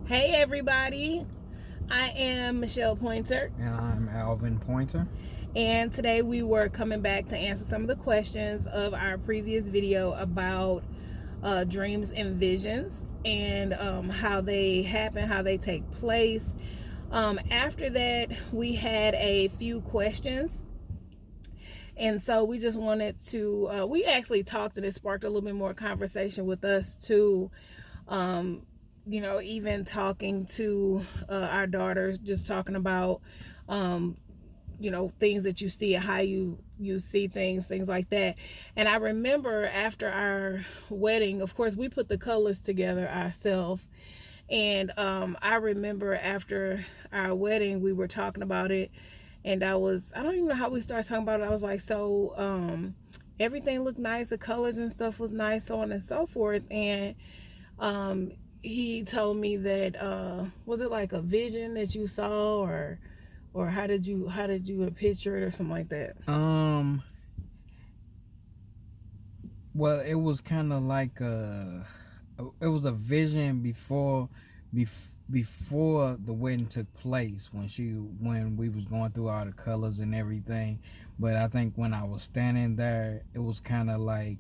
Hey everybody, I am Michelle Pointer. And I'm Alvin Pointer. And today we were coming back to answer some of the questions of our previous video about dreams and visions and how they happen, how they take place. After that, we had a few questions. And so we just wanted to, we actually talked and it sparked a little bit more conversation with us too. Even talking to our daughters, just talking about, things that you see, how you see things like that. And I remember after our wedding, of course, we put the colors together ourselves. And I remember after our wedding, we were talking about it. And I don't even know how we started talking about it. I was like, so everything looked nice. The colors and stuff was nice, so on and so forth. And he told me that was it like a vision that you saw, or how did you picture it or something like that? Well, it was kind of like it was a vision before the wedding took place, when we was going through all the colors and everything. But I think when I was standing there, it was kind of like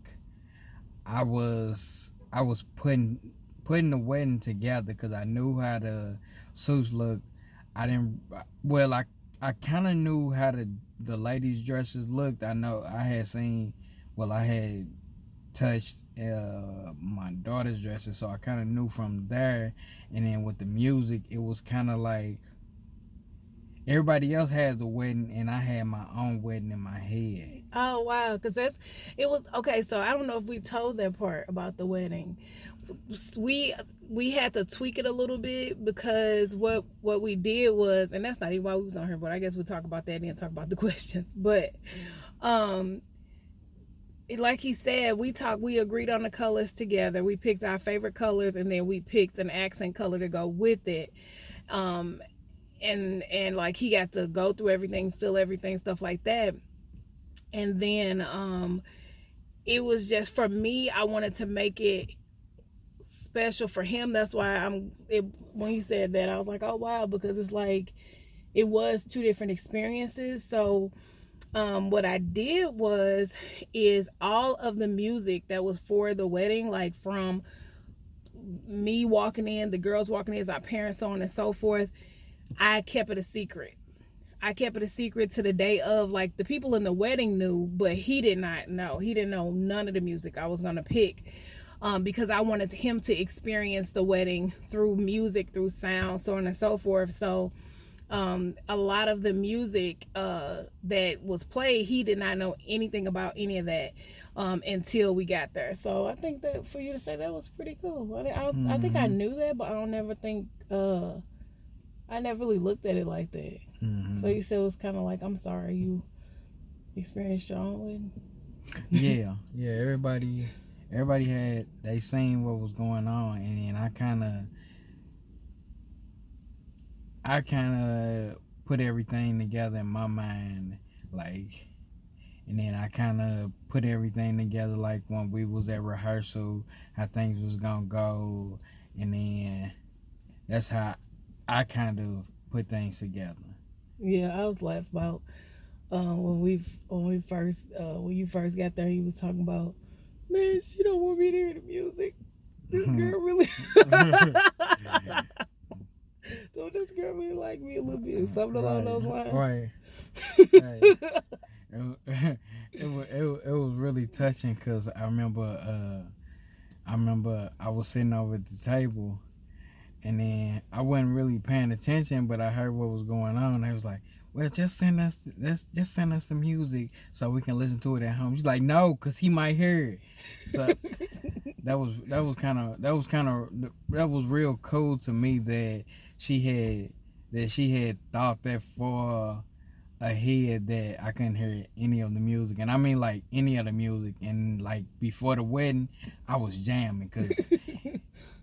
I was putting the wedding together, because I knew how the suits looked. I kind of knew how the ladies' dresses looked. I had touched my daughter's dresses, so I kind of knew from there. And then with the music, it was kind of like everybody else had the wedding, and I had my own wedding in my head. Oh wow, because it was okay. So I don't know if we told that part about the wedding. We had to tweak it a little bit, because what we did was, and that's not even why we was on here, but I guess we'll talk about that and then talk about the questions. But like he said, we agreed on the colors together. We picked our favorite colors, and then we picked an accent color to go with it. And like he got to go through everything, feel everything, stuff like that. And then it was just, for me, I wanted to make it special for him. That's why when he said that, I was like, oh wow, because it's like it was two different experiences. So what I did is all of the music that was for the wedding, like from me walking in, the girls walking in, as our parents, so on and so forth, I kept it a secret. I kept it a secret to the day of. Like, the people in the wedding knew, but he did not know. He didn't know none of the music I was going to pick, because I wanted him to experience the wedding through music, through sound, so on and so forth. So a lot of the music that was played, he did not know anything about any of that until we got there. So I think that for you to say that was pretty cool. I think I knew that, but I never really looked at it like that. Mm-hmm. So you said it was kind of like, I'm sorry, you experienced your own wedding? Yeah. Everybody they seen what was going on, and then I kind of put everything together in my mind, like, and then I kind of put everything together, like when we was at rehearsal, how things was gonna go, and then that's how I kind of put things together. Yeah, I was laughing about when you first got there. He was talking about, man, she don't want me to hear the music. This girl really. So this girl really liked me a little bit, something along those lines. Right. It was really touching, because I remember I was sitting over at the table, and then I wasn't really paying attention, but I heard what was going on. I was like, well, just send us the music so we can listen to it at home. She's like, no, because he might hear it. So that was real cool to me, that she had thought that far ahead, that I couldn't hear any of the music. And I mean, like, any of the music. And like before the wedding, I was jamming, because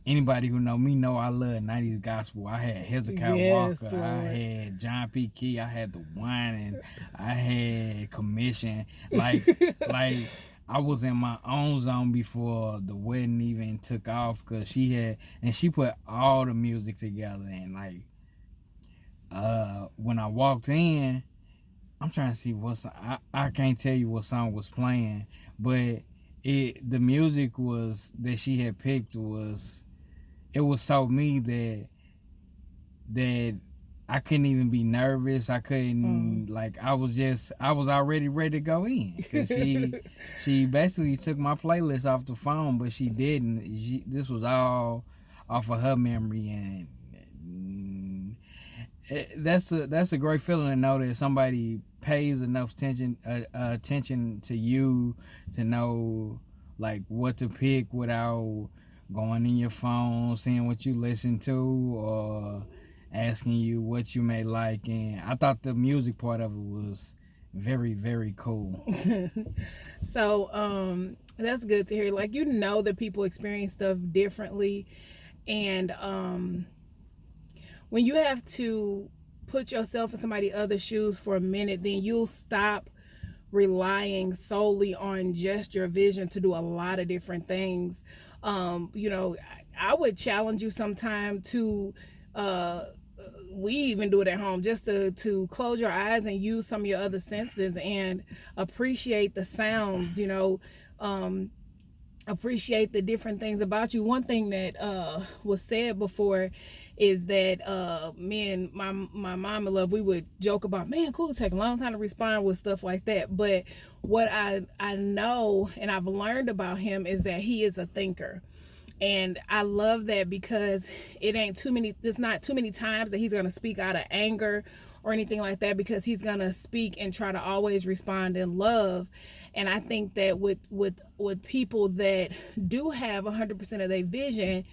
anybody who know me know I love 90s gospel. I had Hezekiah Walker, Lord. I had John P. Key, I had The Wine, and I had Commission. Like I was in my own zone before the wedding even took off, because she put all the music together, and like when I walked in, I'm trying to see what song, I can't tell you what song was playing, but the music was that she had picked was, it was so me that I couldn't even be nervous. I couldn't, like, I was already ready to go in, because she basically took my playlist off the phone, but she didn't. This was all off of her memory, and that's a great feeling to know that somebody pays enough attention to you to know like what to pick without going in your phone, seeing what you listen to, or asking you what you may like. And I thought the music part of it was very, very cool. So that's good to hear. Like, you know that people experience stuff differently, and when you have to put yourself in somebody else's shoes for a minute, then you'll stop relying solely on just your vision to do a lot of different things. You know, I would challenge you sometime to we even do it at home, just to close your eyes and use some of your other senses and appreciate the sounds, you know, appreciate the different things about you. One thing that was said before is that me and my mom and love, we would joke about, man, cool, it take a long time to respond with stuff like that. But what I know and I've learned about him is that he is a thinker. And I love that, because there's not too many times that he's going to speak out of anger or anything like that, because he's going to speak and try to always respond in love. And I think that with people that do have 100% of their vision,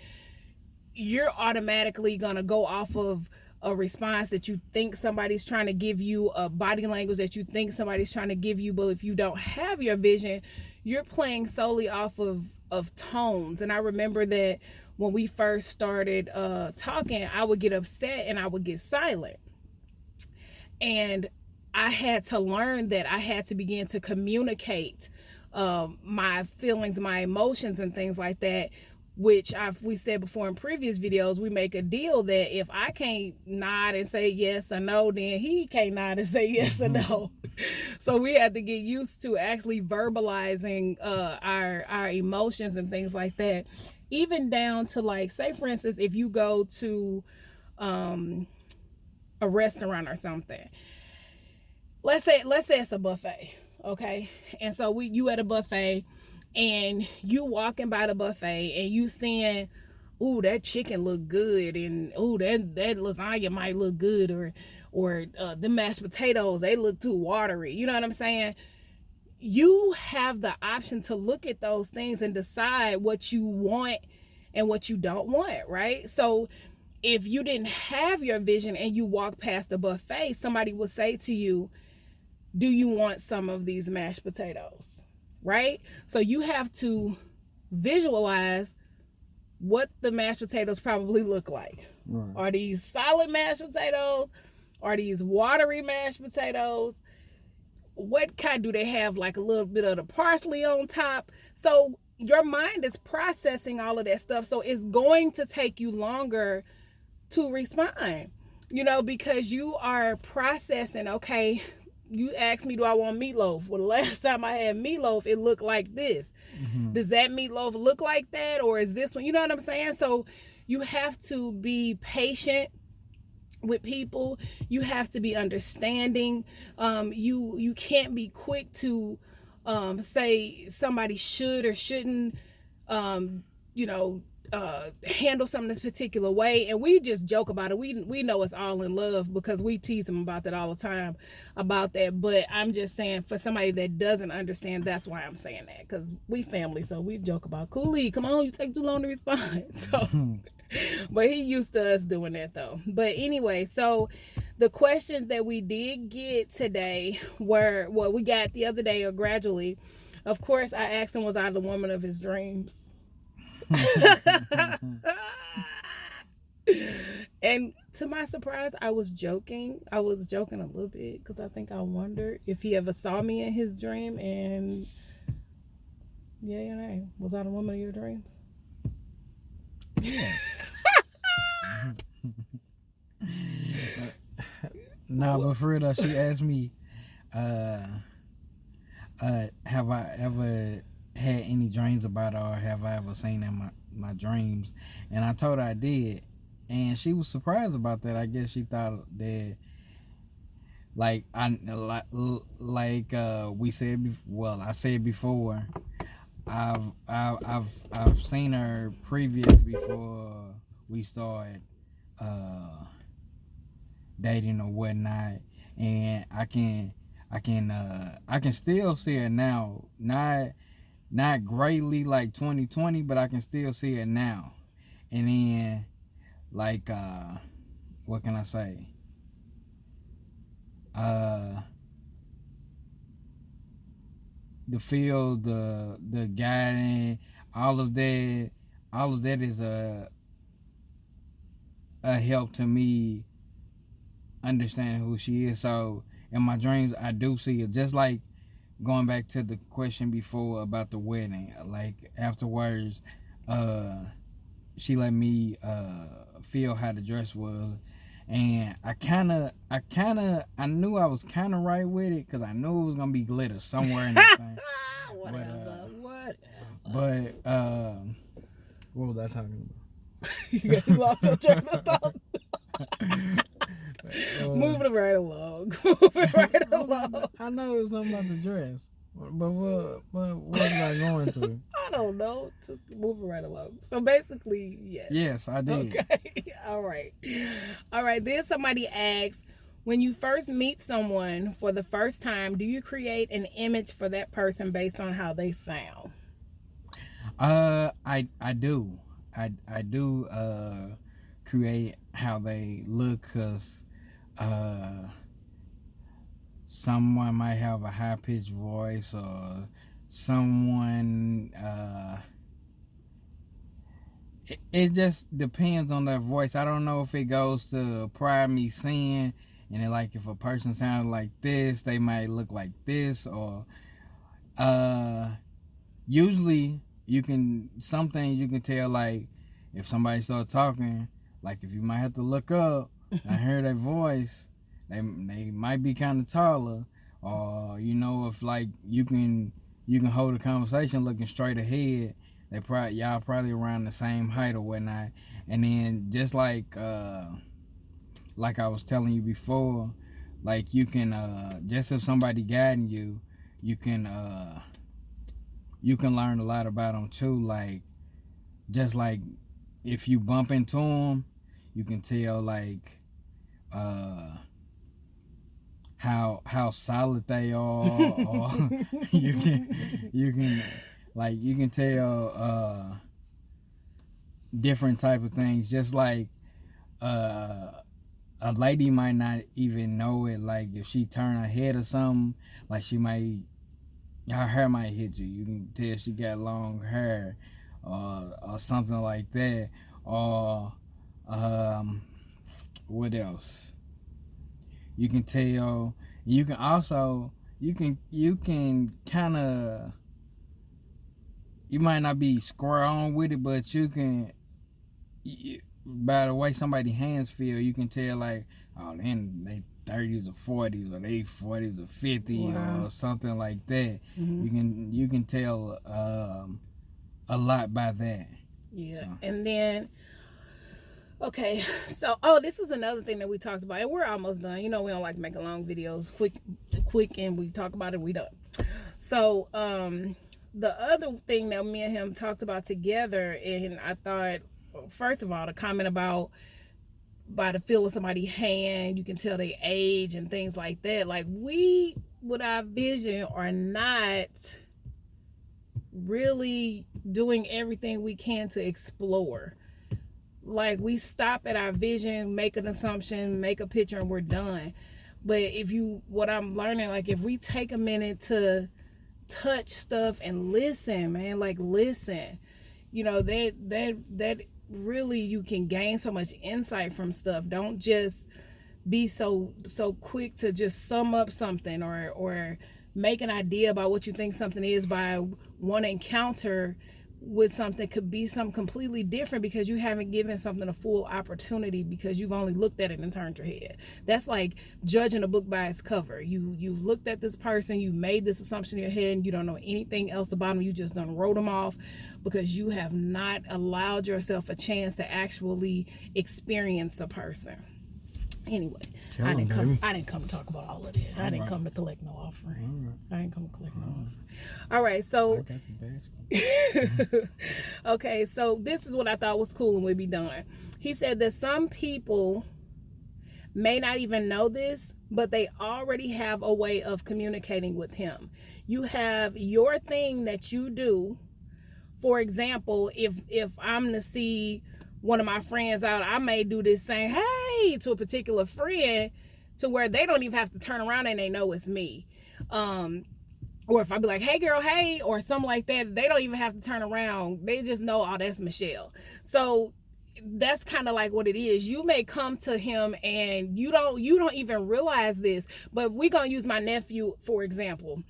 you're automatically going to go off of a response that you think somebody's trying to give you, a body language that you think somebody's trying to give you. But if you don't have your vision, you're playing solely off of tones. And I remember that when we first started talking, I would get upset and I would get silent. And I had to learn that I had to begin to communicate my feelings, my emotions, and things like that, which we said before in previous videos. We make a deal that if I can't nod and say yes or no, then he can't nod and say yes or no. So we had to get used to actually verbalizing our emotions and things like that. Even down to, like, say for instance, if you go to a restaurant or something, let's say it's a buffet, okay? And so you at a buffet, and you walking by the buffet and you seeing, ooh, that chicken look good, and ooh, that lasagna might look good, or the mashed potatoes, they look too watery. You know what I'm saying? You have the option to look at those things and decide what you want and what you don't want, right? So if you didn't have your vision and you walk past a buffet, somebody would say to you, do you want some of these mashed potatoes? Right? So you have to visualize what the mashed potatoes probably look like. Right. Are these solid mashed potatoes? Are these watery mashed potatoes? What kind do they have, like a little bit of the parsley on top? So your mind is processing all of that stuff. So it's going to take you longer to respond, you know, because you are processing, okay, you asked me, do I want meatloaf? Well, the last time I had meatloaf, it looked like this. Mm-hmm. Does that meatloaf look like that? Or is this one? You know what I'm saying? So you have to be patient with people. You have to be understanding. You can't be quick to say somebody should or shouldn't, you know, handle something this particular way. And we just joke about it. We know it's all in love, because we tease them about that all the time about that. But I'm just saying, for somebody that doesn't understand, that's why I'm saying that, because we family, so we joke about, Cooley, come on, you take too long to respond. So but he used to us doing that though. But anyway, so the questions that we did get today were what we got the other day, or gradually. Of course, I asked him, was I the woman of his dreams? And to my surprise, I was joking a little bit, because I think I wondered if he ever saw me in his dream, and Yeah, your name. Was I the woman of your dreams? Yes. No, but for real though, she asked me, uh, have I ever had any dreams about her, or have I ever seen in my dreams? And I told her I did, and she was surprised about that. I guess she thought that, like we said, well, I said before, I've seen her previous before we started uh dating or whatnot, and I can still see her now. Not greatly like 2020, but I can still see her now. And then like what can I say? Uh the field, the guiding, all of that, all of that is a help to me understanding who she is. So in my dreams, I do see it. Just like going back to the question before about the wedding, like afterwards, she let me feel how the dress was, and I knew I was kind of right with it because I knew it was gonna be glitter somewhere in that thing. Whatever. What? But what was I talking You lost your train of thought. about? Moving right along. Moving right along. I know it was something about the dress, but what was I going to? I don't know. Just moving right along. So basically, yes. Yes, I did. Okay. All right. All right. Then somebody asks, when you first meet someone for the first time, do you create an image for that person based on how they sound? I do. I do create how they look, because someone might have a high pitched voice, or someone it just depends on their voice. I don't know if it goes to prior me seeing, and then like if a person sounded like this, they might look like this, or usually some things you can tell, like if somebody starts talking, like if you might have to look up and hear their voice, they might be kind of taller, or if like you can hold a conversation looking straight ahead, y'all probably around the same height or whatnot. And then just like I was telling you before, like you can just if somebody guiding you, you can learn a lot about them too. Like just like if you bump into them, you can tell like how solid they are, or you can tell different type of things. Just like a lady might not even know it. Like if she turn her head or something, like her hair might hit you. You can tell she got long hair, or something like that. Or what else? You can tell. You can also you can kind of, you might not be square on with it, but you can, by the way somebody's hands feel, you can tell like, oh, they 30s or 40s, or they 40s or 50s, wow, or something like that. Mm-hmm. You can tell a lot by that. Yeah. So. And then okay, so this is another thing that we talked about, and we're almost done. We don't like making long videos, quick, and we talk about it, we done. So the other thing that me and him talked about together, and I thought, first of all, the comment about by the feel of somebody's hand, you can tell their age and things like that. Like, we, with our vision, are not really doing everything we can to explore. Like, we stop at our vision, make an assumption, make a picture, and we're done. But what I'm learning, like, if we take a minute to touch stuff and listen, man, like, listen, that really, you can gain so much insight from stuff. Don't just be so quick to just sum up something, or make an idea about what you think something is by one encounter with something could be something completely different because you haven't given something a full opportunity because you've only looked at it and turned your head. That's like judging a book by its cover. You've looked at this person, you made this assumption in your head, and you don't know anything else about them. You just done wrote them off because you have not allowed yourself a chance to actually experience a person. Anyway, I didn't come to talk about all of that. I didn't come to collect no offering. I didn't come to collect no offering. All right, so okay, so this is what I thought was cool and we'd be done. He said that some people may not even know this, but they already have a way of communicating with him. You have your thing that you do. For example, if I'm to see one of my friends out, I may do this saying, hey, to a particular friend to where they don't even have to turn around and they know it's me. Or if I be like, hey girl, hey, or something like that, they don't even have to turn around. They just know, oh, that's Michelle. So that's kind of like what it is. You may come to him and you don't even realize this, but we're going to use my nephew, for example.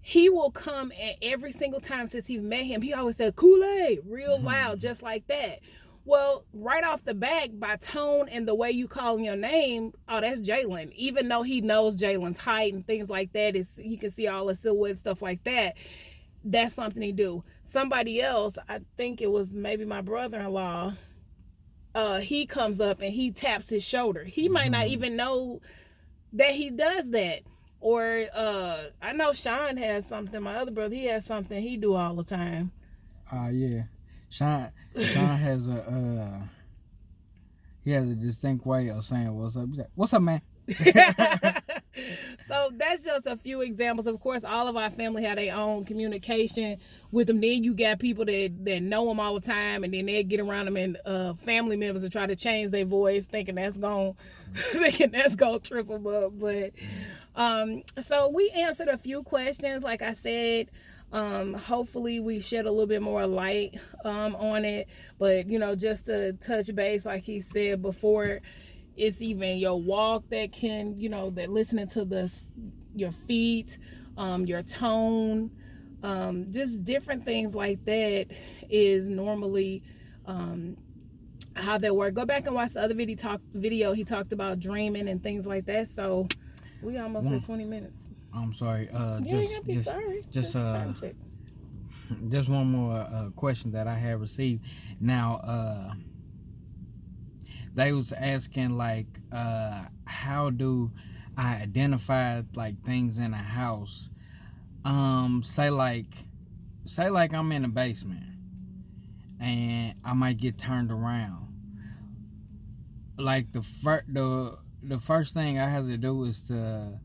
He will come, and every single time since he met him, he always said, Kool-Aid, real loud, just like that. Well, right off the bat, by tone and the way you call your name, oh, that's Jalen. Even though he knows Jalen's height and things like that, he can see all the silhouette stuff like that. That's something he do. Somebody else, I think it was maybe my brother-in-law, he comes up and he taps his shoulder. He might not even know that he does that. Or I know Sean has something. My other brother, he has something he do all the time. Yeah. Sean has he has a distinct way of saying what's up. He's like, what's up, man? So that's just a few examples. Of course, all of our family have their own communication with them. Then you got people that know them all the time, and then they get around them and family members and try to change their voice, thinking that's gonna trip them up. But so we answered a few questions, like I said. Hopefully we shed a little bit more light on it, but just to touch base, like he said before, it's even your walk that can, that listening to your feet, your tone, just different things like that is normally how they work. Go back and watch the other video. He talked about dreaming and things like that. So we almost at 20 minutes. I'm sorry. Sorry. Just one more question that I have received. Now, they was asking like, how do I identify like things in a house? Say like I'm in the basement and I might get turned around. Like the first thing I have to do is to.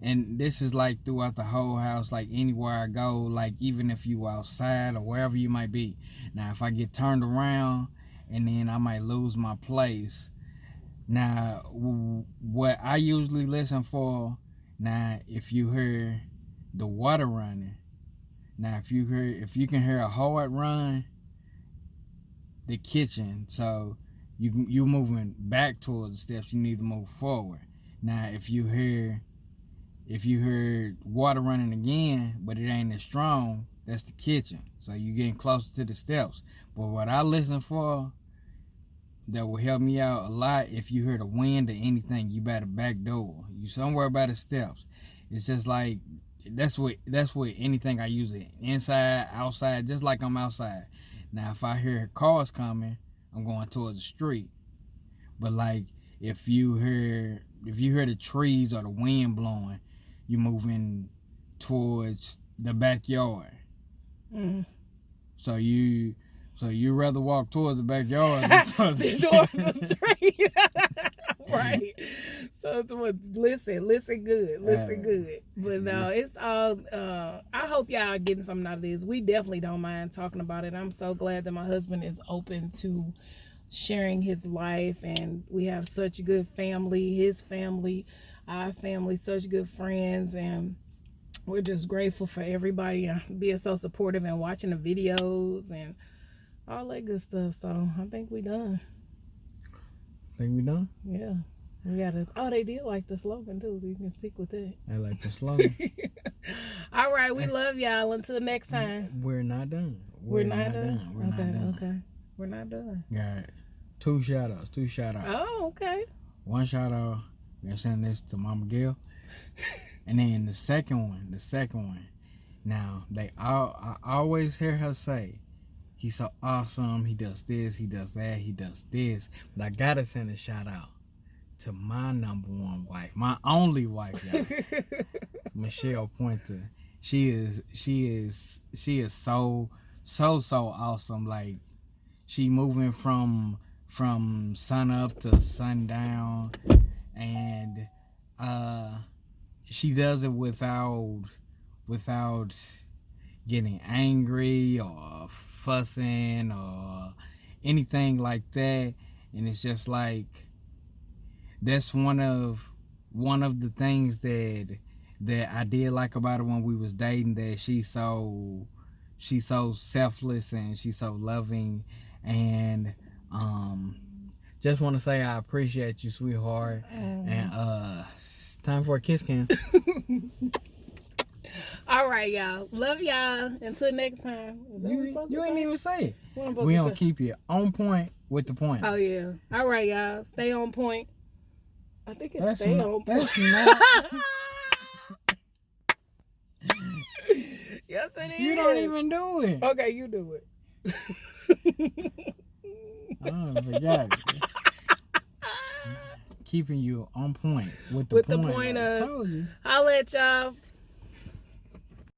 And this is like throughout the whole house, like anywhere I go, like even if you outside or wherever you might be. Now, if I get turned around and then I might lose my place. Now, what I usually listen for, now, if you hear the water running, now if you can hear a hard run, the kitchen, so you moving back towards the steps, you need to move forward. Now, if you hear water running again, but it ain't as strong, that's the kitchen. So you're getting closer to the steps. But what I listen for that will help me out a lot, if you hear the wind or anything, you better back door. You somewhere by the steps. It's just like, that's what anything I use it. Inside, outside, just like I'm outside. Now, if I hear cars coming, I'm going towards the street. But like, if you hear the trees or the wind blowing, you're moving towards the backyard. Mm-hmm. So you rather walk towards the backyard than towards the street. Right. So listen good. But no, it's all I hope y'all are getting something out of this. We definitely don't mind talking about it. I'm so glad that my husband is open to sharing his life, and we have such good family, his family, our family, such good friends, and we're just grateful for everybody being so supportive and watching the videos and all that good stuff. So I think we done. Yeah. We gotta. Oh, they did like the slogan too. You can stick with that. I like the slogan. All right, we love y'all. Until the next time. We're not done. We're not done. We're not done. Okay. We're not done. Got two shout outs. Oh, okay. One shout out, we're sending this to Mama Gail. And then the second one. Now, I always hear her say, he's so awesome, he does this, he does that, he does this. But I gotta send a shout out to my number one wife, my only wife, y'all. Michelle Pointer. She is so awesome. Like, she moving from sun up to sundown, and she does it without getting angry or fussing or anything like that. And it's just like, that's one of the things that I did like about her when we was dating, that she's so selfless and she's so loving. And just want to say I appreciate you, sweetheart. And it's time for a kiss cam. All right, y'all. Love y'all. Until next time. You ain't even say it. We gonna keep you on point with the point. Oh yeah. All right, y'all. Stay on point. I think it's That's stay not, on that's point. not. Yes, it is. You don't even do it. Okay, you do it. I forgot it. Keeping you on point with the With point. the pointers. I told you. I'll let y'all.